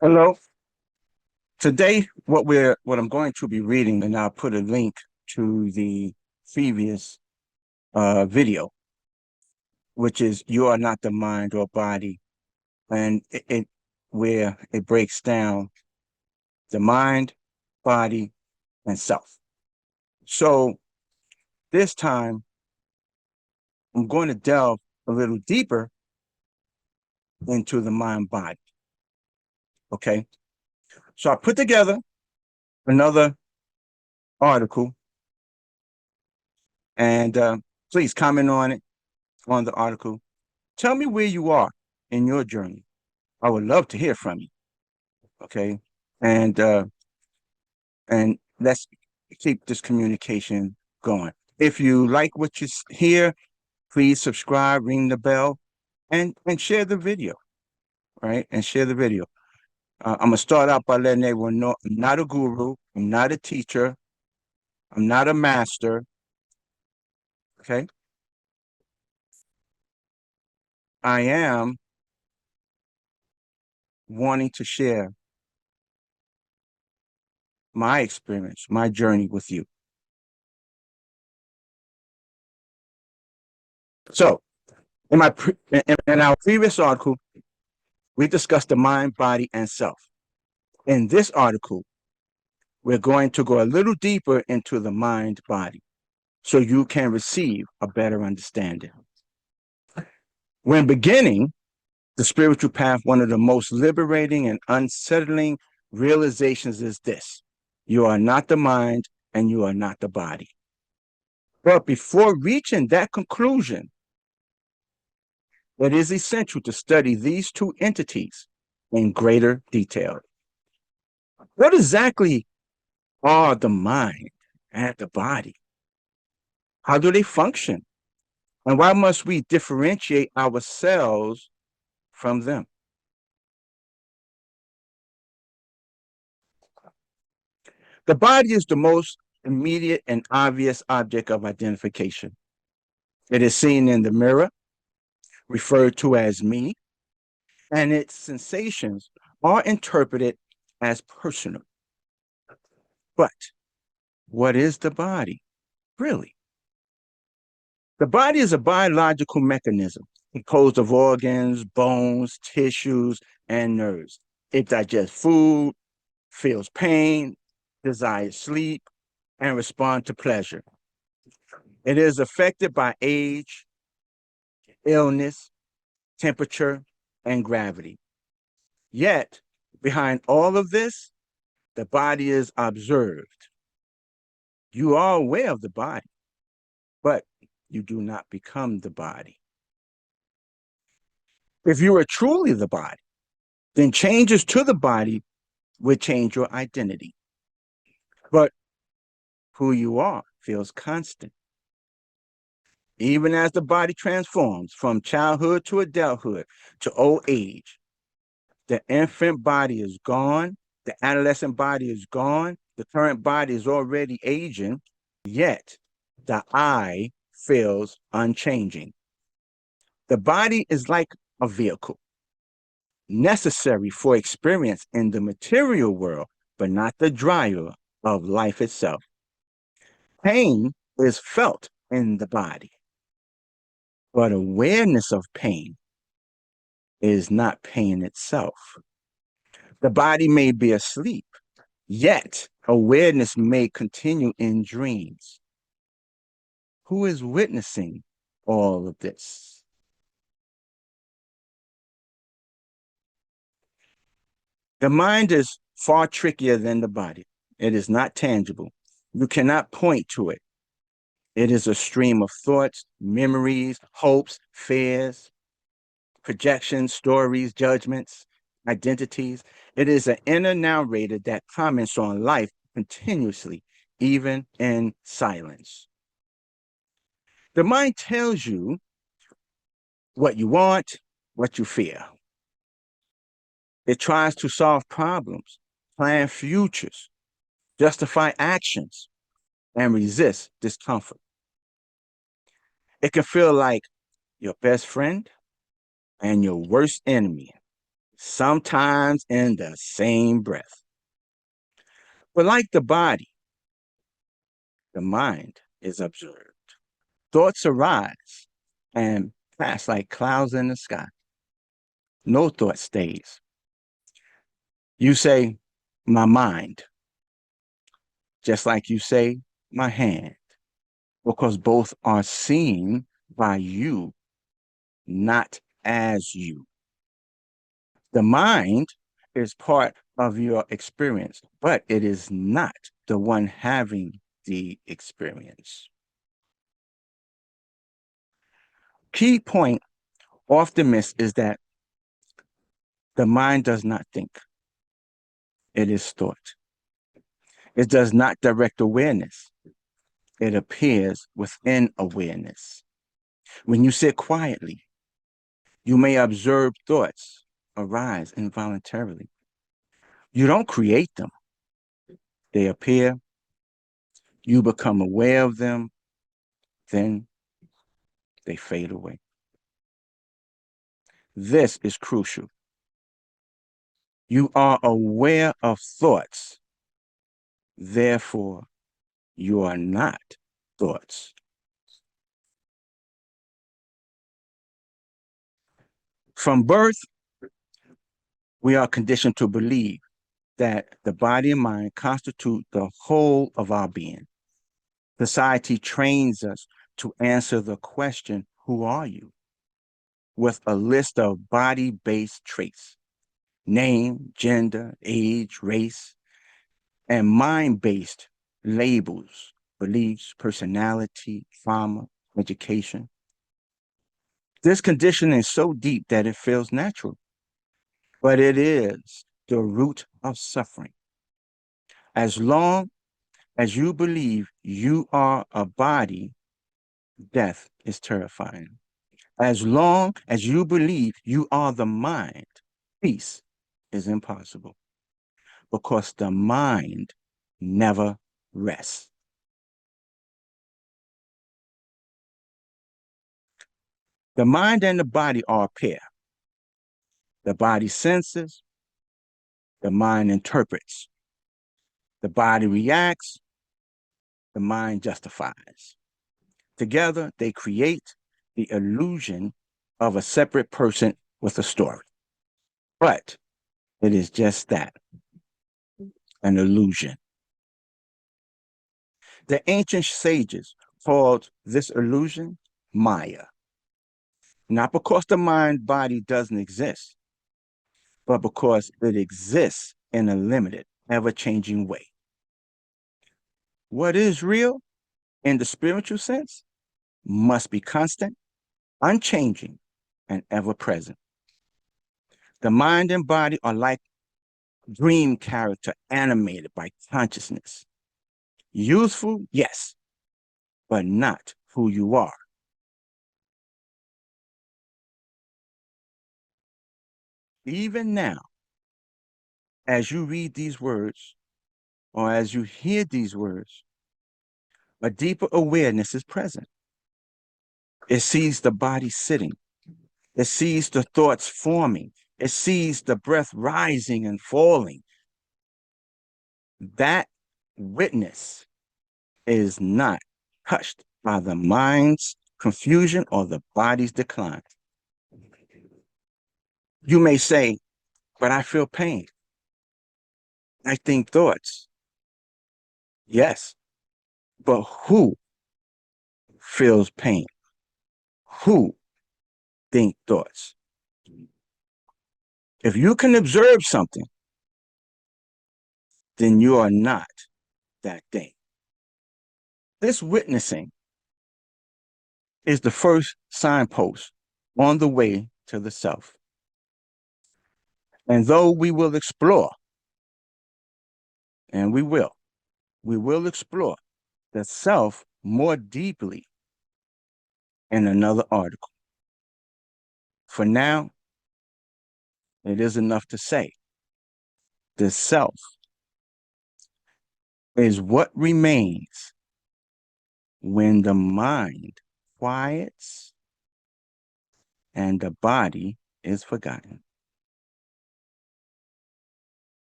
Hello. Today, what I'm going to be reading, and I'll put a link to the previous video, which is "You Are Not the Mind or Body," and it where it breaks down the mind, body, and self. So this time, I'm going to delve a little deeper into the mind body. Okay. So I put together another article, and please comment on it on the article. Tell me where you are in your journey. I would love to hear from you. Okay. And and let's keep this communication going. If you like what you hear, please subscribe, ring the bell, and share the video. Right. And share the video. I'm gonna start out by letting everyone know I'm not a guru, I'm not a teacher, I'm not a master. Okay. I am wanting to share my experience, my journey with you. So in our previous article, we discussed the mind, body, and self. In this article, we're going to go a little deeper into the mind body so you can receive a better understanding. When beginning the spiritual path, one of the most liberating and unsettling realizations is this: you are not the mind and you are not the body. But before reaching that conclusion, it is essential to study these two entities in greater detail. What exactly are the mind and the body? How do they function? And why must we differentiate ourselves from them? The body is the most immediate and obvious object of identification. It is seen in the mirror, referred to as me, and its sensations are interpreted as personal. But what is the body, really? The body is a biological mechanism composed of organs, bones, tissues, and nerves. It digests food, feels pain, desires sleep, and responds to pleasure. It is affected by age, illness, temperature, and gravity. Yet, behind all of this, the body is observed. You are aware of the body, but you do not become the body. If you are truly the body, then changes to the body would change your identity. But who you are feels constant. Even as the body transforms from childhood to adulthood to old age, the infant body is gone, the adolescent body is gone, the current body is already aging, yet the I feels unchanging. The body is like a vehicle, necessary for experience in the material world, but not the driver of life itself. Pain is felt in the body, but awareness of pain is not pain itself. The body may be asleep, yet awareness may continue in dreams. Who is witnessing all of this? The mind is far trickier than the body. It is not tangible. You cannot point to it. It is a stream of thoughts, memories, hopes, fears, projections, stories, judgments, identities. It is an inner narrator that comments on life continuously, even in silence. The mind tells you what you want, what you fear. It tries to solve problems, plan futures, justify actions, and resist discomfort. It can feel like your best friend and your worst enemy. sometimes in the same breath. But like the body, the mind is observed. Thoughts arise and pass like clouds in the sky. No thought stays. You say, my mind, just like you say, my hand, because both are seen by you, not as you. The mind is part of your experience, but it is not the one having the experience. Key point often missed is that the mind does not think, it is thought. It does not direct awareness, it appears within awareness. When you sit quietly, you may observe thoughts arise involuntarily. You don't create them, they appear, you become aware of them, then they fade away. This is crucial. You are aware of thoughts, therefore, you are not thoughts. From birth, we are conditioned to believe that the body and mind constitute the whole of our being. Society trains us to answer the question, who are you? With a list of body-based traits, name, gender, age, race, and mind-based labels, beliefs, personality, trauma, education. This conditioning is so deep that it feels natural, but it is the root of suffering. As long as you believe you are a body, death is terrifying. As long as you believe you are the mind, peace is impossible because the mind never rests. The mind and the body are a pair. The body senses, the mind interprets. The body reacts, the mind justifies. Together, they create the illusion of a separate person with a story. But it is just that, an illusion. The ancient sages called this illusion Maya, not because the mind body doesn't exist, but because it exists in a limited, ever changing way. What is real in the spiritual sense must be constant, unchanging, and ever present. The mind and body are like dream character animated by consciousness. Useful, yes, but not who you are. Even now, as you read these words, or as you hear these words, a deeper awareness is present. It sees the body sitting. It sees the thoughts forming. It sees the breath rising and falling. That witness is not touched by the mind's confusion or the body's decline. You may say, but I feel pain. I think thoughts. Yes, but who feels pain? Who think thoughts? If you can observe something, then you are not that thing. This witnessing is the first signpost on the way to the self. And though we will explore, and we will explore the self more deeply in another article. For now, it is enough to say the self is what remains when the mind quiets and the body is forgotten.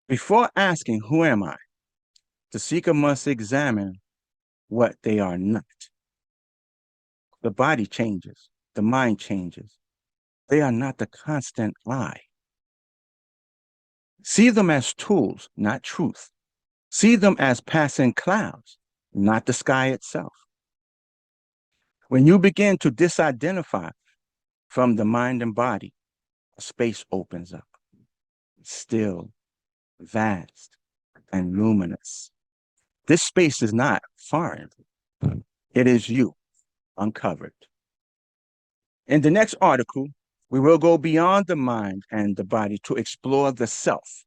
Before asking, who am I? The seeker must examine what they are not. The body changes, the mind changes. They are not the constant I. See them as tools, not truth. See them as passing clouds, not the sky itself. When you begin to disidentify from the mind and body, a space opens up, still, vast, and luminous. This space is not foreign. It is you, uncovered. In the next article, we will go beyond the mind and the body to explore the self,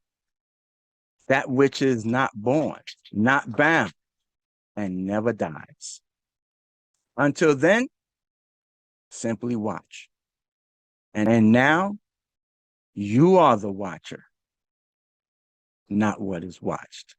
that which is not born, not bound, and never dies. Until then, simply watch. And now, you are the watcher, not what is watched.